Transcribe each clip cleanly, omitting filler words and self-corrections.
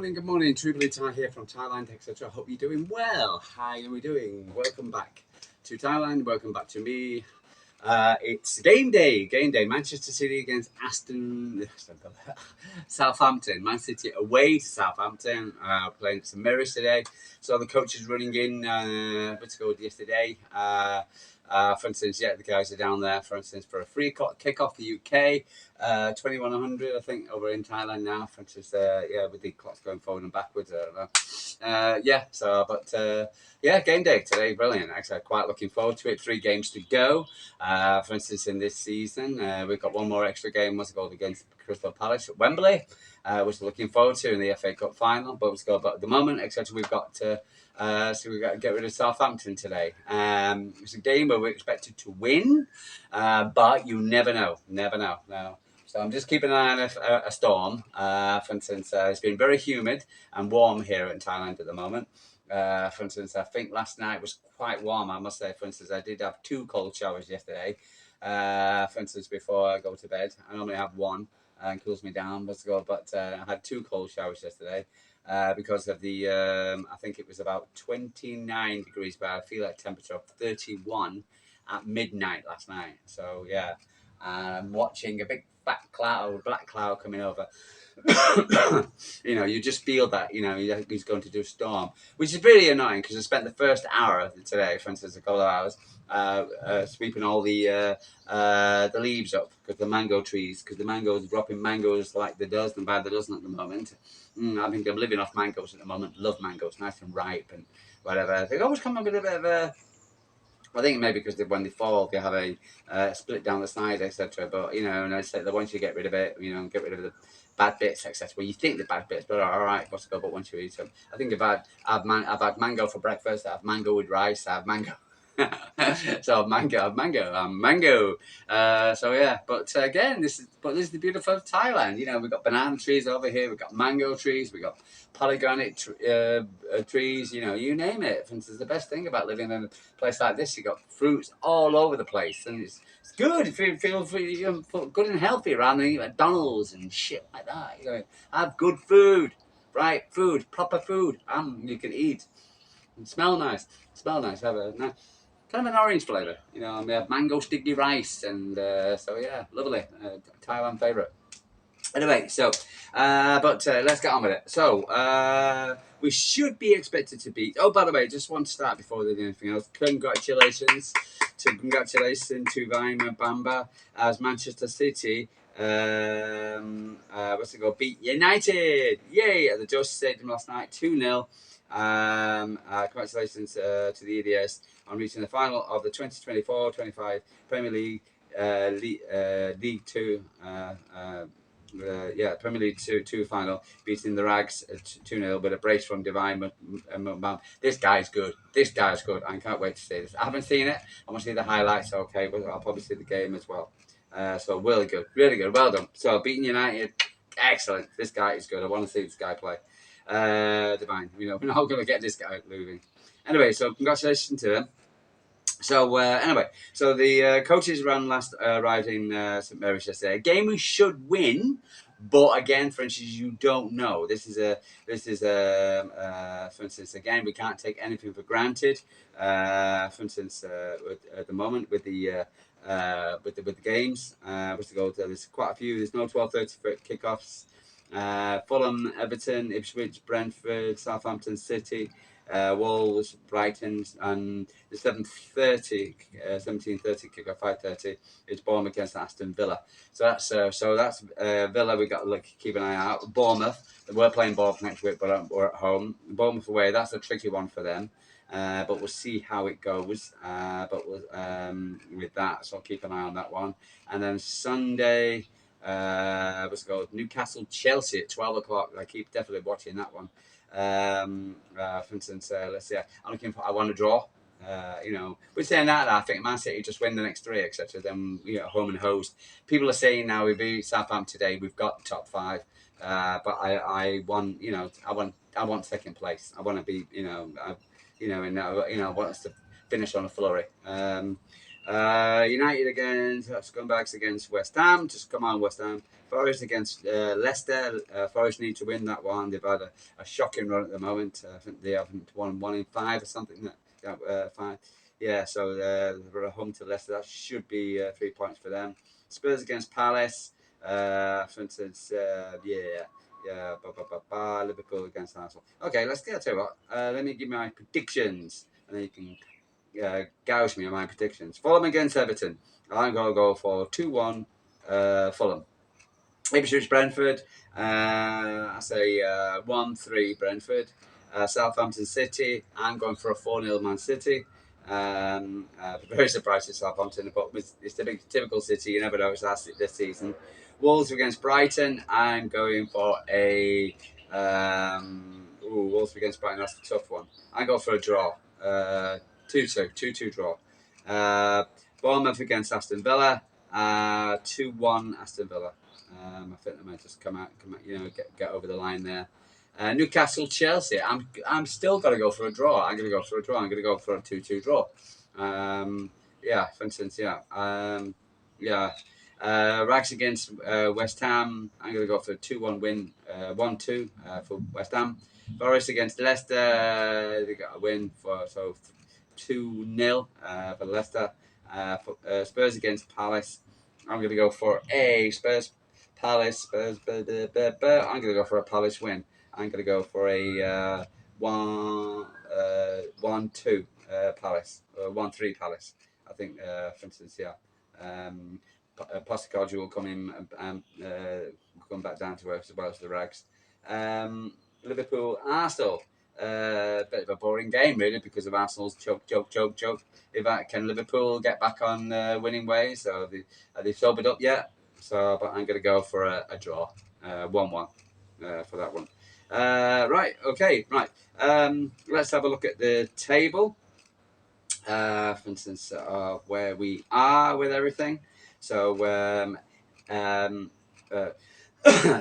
good morning. True Blue Thai here from Thailand, etc. Hope you're doing well. How are we doing? Welcome back to Thailand. Welcome back to me. It's game day. Manchester City against Southampton. Man City away to Southampton. Playing some mirrors today. So the coach is running in. Let's go yesterday. For instance, the guys are down there. For instance, for a free kick-off the UK. 2100, I think, over in Thailand now. For instance, with the clocks going forward and backwards. I don't know. Game day today. Brilliant. Actually, quite looking forward to it. 3 games to go. For instance, in this season, we've got one more extra game. What's it called, against Crystal Palace at Wembley, which we're looking forward to in the FA Cup final. But at the moment, etc., we've got to get rid of Southampton today. It's a game where we're expected to win, but you never know. No. So I'm just keeping an eye on a storm. For instance, it's been very humid and warm here in Thailand at the moment. For instance, I think last night was quite warm, I must say. For instance, I did have 2 cold showers yesterday. For instance, before I go to bed. I normally have 1 and cools me down. But I had 2 cold showers yesterday because of the, I think it was about 29 degrees, but I feel like temperature of 31 at midnight last night. So, yeah, I'm watching a big black cloud coming over. You just feel that, he's going to do a storm, which is really annoying because I spent the first hour today, for instance, a couple of hours, sweeping all the leaves up because the mango trees, because the mangoes dropping mangoes like the dozen by the dozen at the moment. I think I'm living off mangoes at the moment. Love mangoes, nice and ripe and whatever. They always come up with a bit of a, I think maybe because when they fall, they have a split down the side, etc. But, and I said that once you get rid of it, get rid of the bad bits, etc. Well, you think the bad bits, but all right, but once you eat them. I think I've had mango for breakfast. I have mango with rice. I have mango. So mango. So yeah, but again, this is the beautiful Thailand. We've got banana trees over here. We've got mango trees. We've got pomegranate trees. You name it. For instance, the best thing about living in a place like this, you got fruits all over the place, and it's good. If you feel good and healthy around the McDonald's and shit like that. Have good food, right? Food, proper food, you can eat. And smell nice. Have a nice, kind of an orange flavour, and we have mango sticky rice, and so yeah, lovely, Thailand favourite. Anyway, so, let's get on with it. So, we should be expected to beat. Oh, by the way, just want to start before we do anything else. Congratulations to Diving Mubama as Manchester City. Beat United. Yay! At the Joyce Stadium last night, 2-0. Congratulations to the EDS on reaching the final of the 2024-25 Premier League League 2 Premier League 2 final, beating the Rags 2-0 with a brace from Divine Mubama. This guy's good. I can't wait to see this. I haven't seen it. I want to see the highlights. Okay, but I'll probably see the game as well. So really good. Well done. So beating United, excellent. This guy is good. I want to see this guy play. Divine, we're not going to get this guy moving. Anyway, so congratulations to them. So so the coaches arrived in St Mary's yesterday. A game we should win, but again, for instance, you don't know. This is for instance, again, we can't take anything for granted. For instance, at the moment with the games, there's quite a few. There's no 12:30 kickoffs. Fulham, Everton, Ipswich, Brentford, Southampton City, Wolves, Brighton, and the 17:30 kickoff, 5:30 is Bournemouth against Aston Villa. So that's Villa. We got to keep an eye out. Bournemouth, we're playing Bournemouth next week, but we're at home. Bournemouth away, that's a tricky one for them. But we'll see how it goes. With that, so I'll keep an eye on that one. And then Sunday. Newcastle Chelsea at 12 o'clock. I keep definitely watching that one. For instance, let's see. I want to draw. We're saying that I think Man City just win the next 3, etc. Then home and host. People are saying now we beat Southampton today. We've got top 5. But I want I want second place. I want to be I want us to finish on a flurry. United against Scumbags against West Ham. Just come on, West Ham. Forest against Leicester. Forest need to win that one. They've had a shocking run at the moment. I think they haven't won 1 in 5 or something. Five. Yeah, so they're at home to Leicester. That should be 3 points for them. Spurs against Palace. For instance, Liverpool against Arsenal. Okay, let's get to it. Let me give my predictions, and then you can gouge me on my predictions. Fulham against Everton. I'm going to go for 2-1 Fulham. Ipswich Brentford. I say 1-3 Brentford. Southampton City. I'm going for a 4-0 Man City. Very surprised at Southampton, but it's the typical City. You never know it's last this season. Wolves against Brighton. I'm going for a Wolves against Brighton. That's a tough one. I go for a draw. 2-2 draw. Bournemouth against Aston Villa. 2-1 Aston Villa. I think they might just come out, get over the line there. Newcastle Chelsea. I'm still gonna go for a draw. I'm gonna go for a 2-2 draw. For instance, Rags against West Ham. I'm gonna go for a 2-1 win. 1-2 for West Ham. Forest against Leicester. They got a win for 2-0 for Leicester. Spurs against Palace. I'm going to go for a Palace. I'm going to go for a Palace win. I'm going to go for a 1-2 Palace. 1-3 Palace. I think, for instance, Postecoglou will come in and come back down to earth as well as the Rags. Liverpool, Arsenal. Bit of a boring game, really, because of Arsenal's choke. Can Liverpool get back on winning ways? So are they sobered up yet? But I'm going to go for a draw, 1-1 for that one. Right. Let's have a look at the table. For instance, where we are with everything. So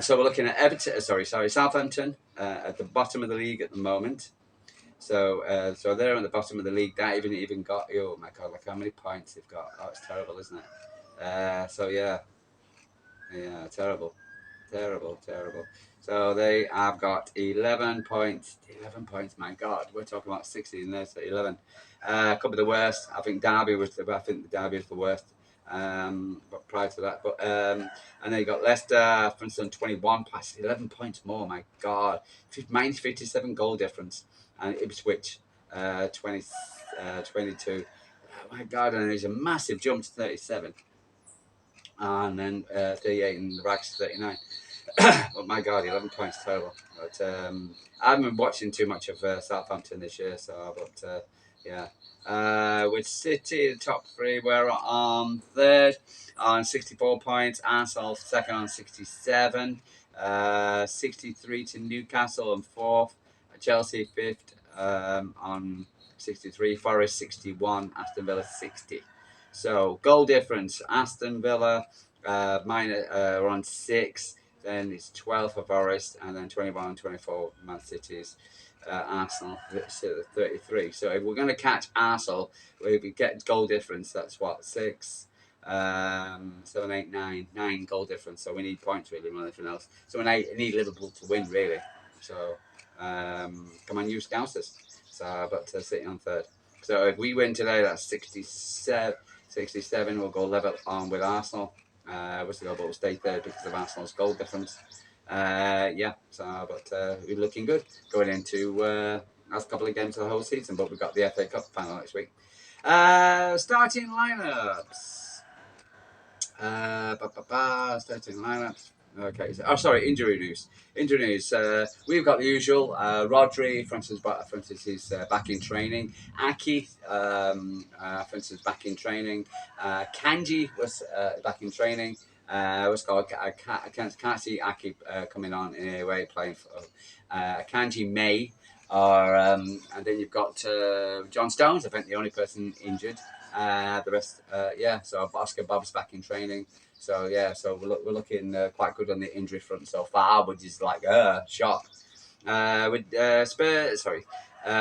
so we're looking at Everton. Southampton at the bottom of the league at the moment. So they're at the bottom of the league. That even got, oh my god, look how many points they've got. Oh, it's terrible, isn't it? Terrible. So they have got 11 points. 11 points, my god. We're talking about 16 there, so 11. Could be the worst. I think the Derby was the worst. But prior to that, and then you got Leicester, for instance, 21 passes, 11 points more. My God, minus 57 goal difference, and Ipswich, 22. Oh my God, and there's a massive jump to 37, and then 38, and the Rags 39. Oh my God, 11 points, terrible. But I haven't been watching too much of Southampton this year, with City, the top three, we're on third on 64 points. Arsenal second on 67. 63 to Newcastle on fourth. Chelsea fifth on 63. Forest 61. Aston Villa 60. So goal difference. Aston Villa are on 6. Then it's 12 for Forest, and then 21 and 24 Man City's. Arsenal 33. So if we're going to catch Arsenal, if we get goal difference, that's what 6, 7, 8, 9 goal difference. So we need points really more than anything else. So we need Liverpool to win really. So come on, you Scousers. Sitting on third. So if we win today, that's 67. We'll go level on with Arsenal. We'll stay third because of Arsenal's goal difference. We're looking good going into last couple of games of the whole season, but we've got the FA Cup final next week. Starting lineups. Starting lineups. Okay. Injury news. We've got the usual. Rodri, for instance, is back in training. Aki, for instance, back in training. Kanji was back in training. I can't see Aki coming on in any way playing for Kanji May. And then you've got John Stones, I think the only person injured. The rest, so Oscar Bob's back in training. So we're looking quite good on the injury front so far, which is like shock.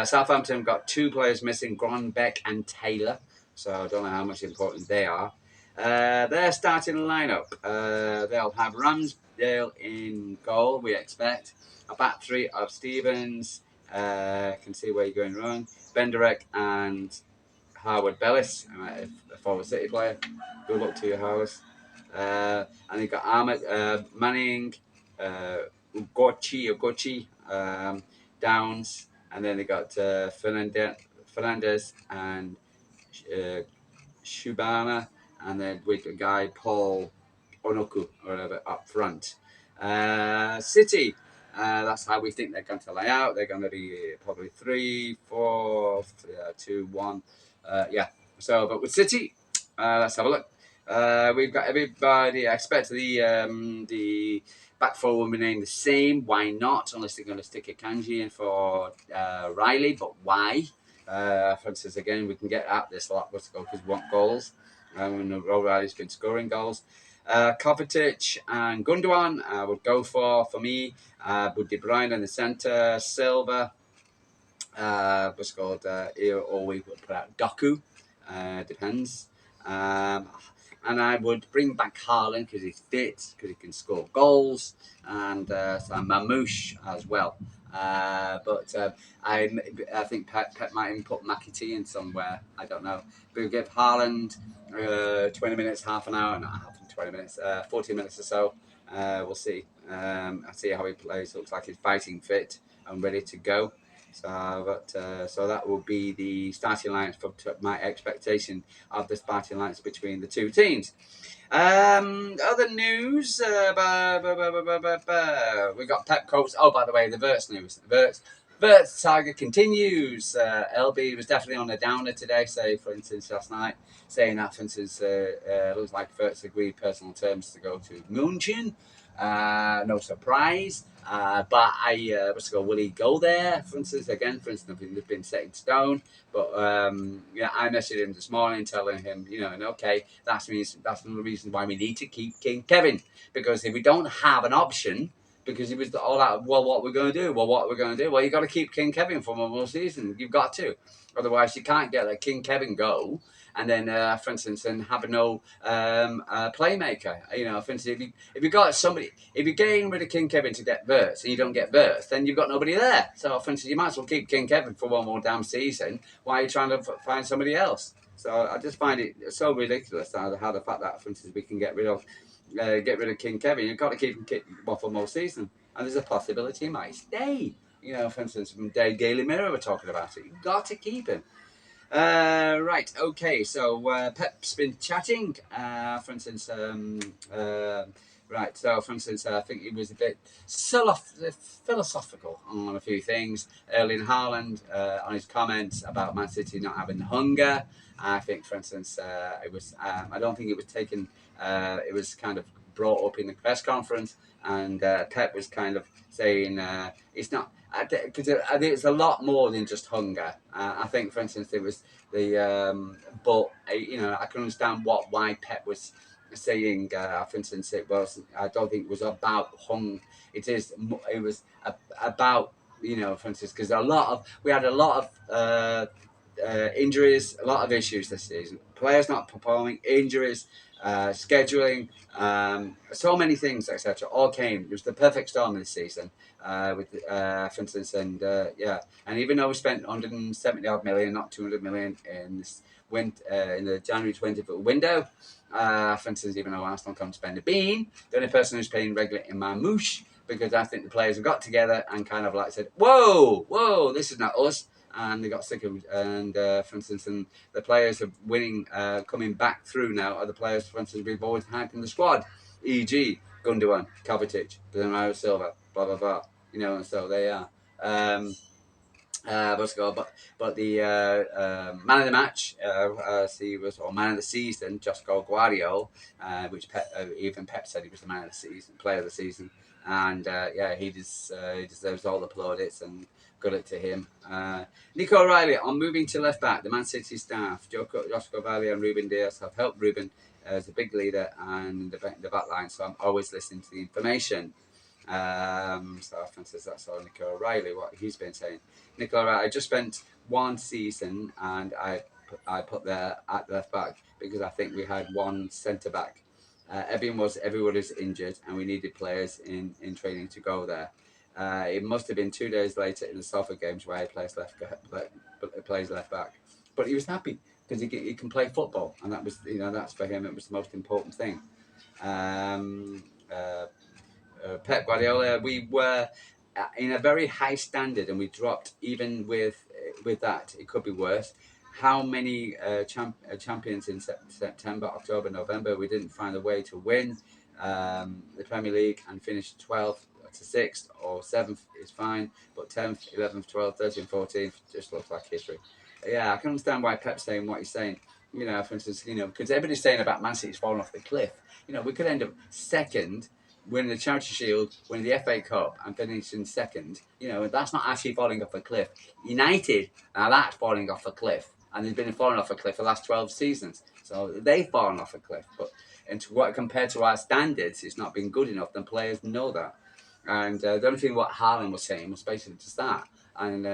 Southampton got 2 players missing, Gronbeck and Taylor. so I don't know how much important they are. Their starting lineup, they'll have Ramsdale in goal, we expect. A back three of Stevens, can see where you're going wrong. Benderek and Harwood Bellis, a forward City player. Good luck to you, Howard. And you've got Ahmed Manning, Ugochi, Downs, and then they got Fernandez and uh, Shubana, and then with the guy Paul Onoku or whatever up front. City, that's how we think they're going to lay out. They're going to be probably 3-4-2-1. Yeah. So, but with City, let's have a look. We've got everybody. I expect the back four will remain the same. Why not? Unless they're going to stick a kanji in for Riley, but why? For instance, again, we can get at this a lot. What's it called? Because we want goals. And O'Reilly's been scoring goals. Kovacic and Gundogan I would go for me. With De Bruyne in the centre, Silva. What's it called? Or we would put out Doku. Depends. And I would bring back Haaland because he's fit, because he can score goals, and so Mamouche as well. But I think Pep might even put McAtee in somewhere. I don't know. But we'll give Haaland 20 minutes, half an hour, not half 20 minutes, 40 minutes or so. We'll see. I'll see how he plays. Looks like he's fighting fit and ready to go. So that will be the starting lines for my expectation of the starting lines between the two teams. Other news. We got Pep Coach. Oh, by the way, the Verts news. Verts saga continues. LB was definitely on a downer today. Say, for instance, last night, saying that, for instance, looks like Verts agreed personal terms to go to Munchen. No surprise. But will he go there? For instance, nothing has been set in stone. But yeah, I messaged him this morning, telling him, and okay, that's one of the reasons why we need to keep King Kevin, because if we don't have an option, because he was all out. Well, what we're going to do? Well, you got to keep King Kevin for one more season. You've got to, otherwise you can't get that King Kevin go. And then, for instance, and have no playmaker. For instance, if you got somebody, if you're getting rid of King Kevin to get Verts and you don't get Verts, then you've got nobody there. So, for instance, you might as well keep King Kevin for one more damn season. Why are you trying to find somebody else? So I just find it so ridiculous how the fact that, for instance, we can get rid of King Kevin. You've got to keep him for one more season, and there's a possibility he might stay. For instance, from Daily Mirror were talking about it. You've got to keep him. Right, okay, so Pep's been chatting, for instance, right, so for instance, I think he was a bit philosophical on a few things. Erling Haaland, on his comments about Man City not having the hunger. I think, for instance, it was, I don't think it was taken, it was kind of brought up in the press conference, and Pep was kind of saying it's not, because I think it's a lot more than just hunger. I think, for instance, it was the but I can understand why Pep was saying. For instance, it was. I don't think it was about hunger. It was about for instance, because we had a lot of injuries, a lot of issues this season. Players not performing, injuries, scheduling, so many things, etc. All came. It was the perfect storm this season. For instance, and and even though we spent 170 odd million, not 200 million in this in the January 20th window, for instance, even though Arsenal can't spend a bean, the only person who's paying regular in Mamouche, because I think the players have got together and kind of like said, whoa, this is not us. And they got sick of, and for instance, and the players are winning, coming back through now. Other players, for instance, we've always had in the squad, e.g. Gundogan, Kovacic, Bernardo Silva, blah blah blah. And so they are. But the man of the match, or man of the season, just called Guardiola, which even Pep said he was the man of the season, player of the season, and he deserves all the plaudits and good luck to him. Nico O'Reilly on moving to left back. The Man City staff, Joshua Valle and Ruben Diaz have helped Ruben as a big leader and the back line. So I'm always listening to the information. So Francis, that's all Nico O'Reilly, what he's been saying. Nico O'Reilly, I just spent one season and I I put there at left back because I think we had one centre back. Everyone was injured, and we needed players in training to go there. It must have been 2 days later in the Salford games where he plays left back, but he was happy because he can play football, and that was that's for him. It was the most important thing. Um, uh, Pep Guardiola, we were in a very high standard, and we dropped even with that. It could be worse. How many champions in September, October, November? We didn't find a way to win the Premier League and finish 12th to 6th or 7th is fine, but 10th, 11th, 12th, 13th, 14th just looks like history. Yeah, I can understand why Pep's saying what he's saying. For instance, because everybody's saying about Man City's falling off the cliff. We could end up second, winning the Charity Shield, winning the FA Cup, and finishing second. That's not actually falling off a cliff. United, now that's falling off a cliff, and they've been falling off a cliff for the last 12 seasons. So they've fallen off a cliff. But compared to our standards, it's not been good enough. The players know that. And the only thing what Haaland was saying was basically just that. And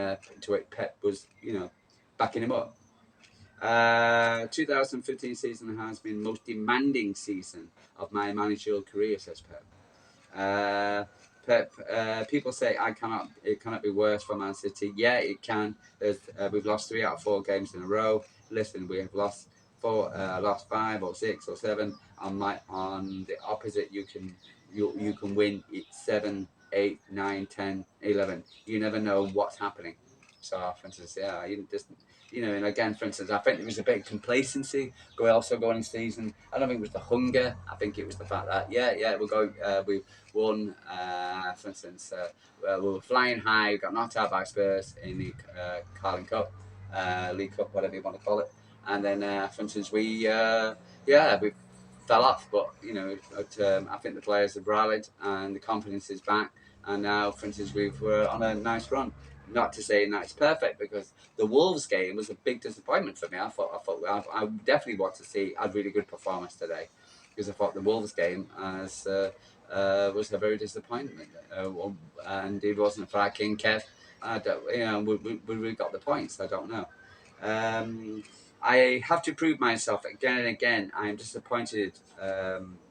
to it, Pep was, backing him up. 2015 season has been the most demanding season of my managerial career, says Pep. People say it cannot be worse for Man City. Yeah, it can. We've lost 3 out of 4 games in a row. Listen, we have lost 5 or 6 or 7. On the opposite, you can win 7, 8, 9, 10, 11. You never know what's happening. So, for instance, yeah, and again, for instance, I think it was a bit of complacency going into season. I don't think it was the hunger. I think it was the fact that we won. For instance, we were flying high. We got knocked out by Spurs in the Carling Cup, League Cup, whatever you want to call it. And then, for instance, we fell off. But I think the players have rallied and the confidence is back. And now, for instance, we're on a nice run. Not to say that it's perfect, because the Wolves game was a big disappointment for me. I definitely want to see a really good performance today, because I thought the Wolves game was a very disappointment, and it wasn't for our King Kev. We got the points. I don't know. I have to prove myself again and again. I am disappointed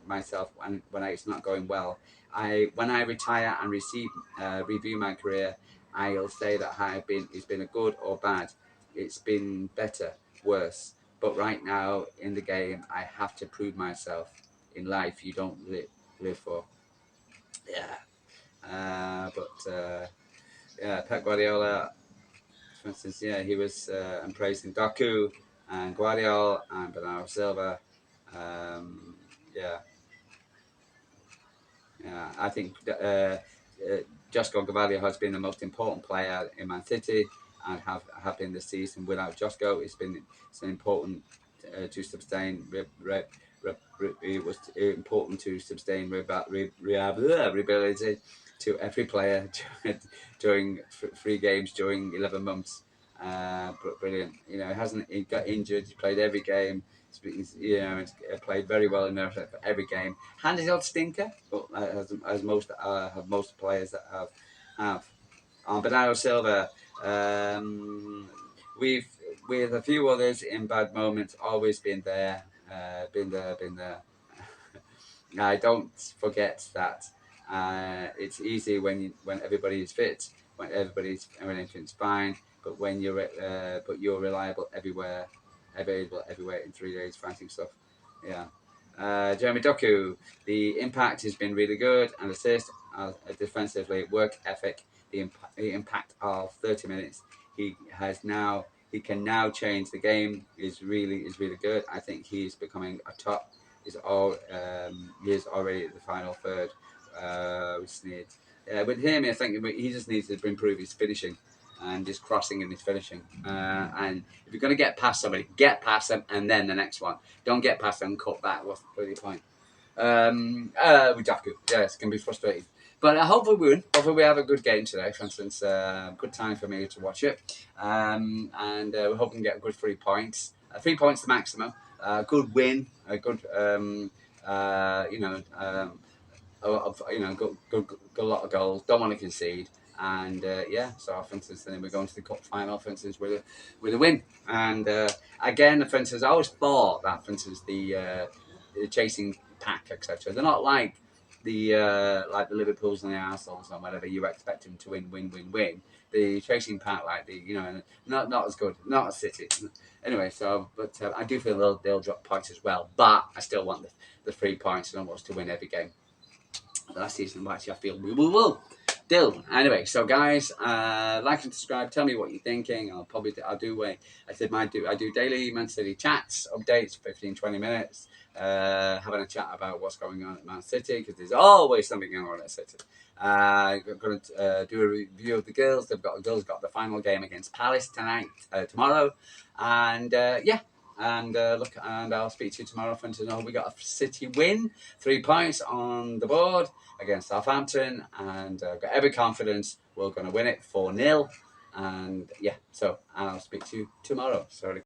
myself when it's not going well. When I retire and review my career, I'll say that it's been a good or bad. It's been better, worse. But right now in the game, I have to prove myself. In life, you don't live for. Yeah. Pep Guardiola, for instance, he was praising Doku and Guardiola and Bernardo Silva. Yeah. Yeah, I think Josko Gvardiol has been the most important player in Man City, and have been this season. Without Josko, it's important to sustain. It was important to sustain reliability to every player during 3 games during 11 months. Brilliant. He got injured. He played every game. He's played very well in every game. Had his odd stinker, but as most players that have. Bernardo Silva, we've with a few others in bad moments, always been there. Been there. I don't forget that. It's easy when everybody is fit, when everything's fine. But when you're reliable everywhere, available everywhere in 3 days, fighting stuff. Yeah. Jeremy Doku, the impact has been really good, and assist defensively, work ethic, the impact of 30 minutes. He can now change the game. Is really good. I think he's becoming a top. He is already at the final third. With him, I think he just needs to improve his finishing and his crossing and his finishing. And if you're going to get past somebody, get past them and then the next one. Don't get past them and cut back. What's the bloody point? With Daku, it can be frustrating. But hopefully we win. Hopefully we have a good game today. For instance, good time for me to watch it. And we're hoping to get good 3 points. 3 points the maximum. Good win. A good, good lot of goals. Don't want to concede. And yeah, so for instance, then we're going to the cup final, for instance, with a win. And again, for instance, I always thought that, for instance, the chasing pack, etc. They're not like the Liverpools and the Arsenals or whatever. You expect them to win. The chasing pack, like not as good, not as City. Anyway, so but I do feel they'll drop points as well. But I still want the 3 points and almost to win every game. Last season, actually, I feel we will. Still, anyway, so guys, like and subscribe. Tell me what you're thinking. I'll do. I do daily Man City chats, updates, 15-20 minutes, having a chat about what's going on at Man City, because there's always something going on at City. I'm going to do a review of the girls. The girls got the final game against Palace tomorrow, and yeah. And and I'll speak to you tomorrow. For instance, we got a City win, 3 points on the board against Southampton, and got every confidence we're going to win it 4-0. And yeah, so I'll speak to you tomorrow. Sorry.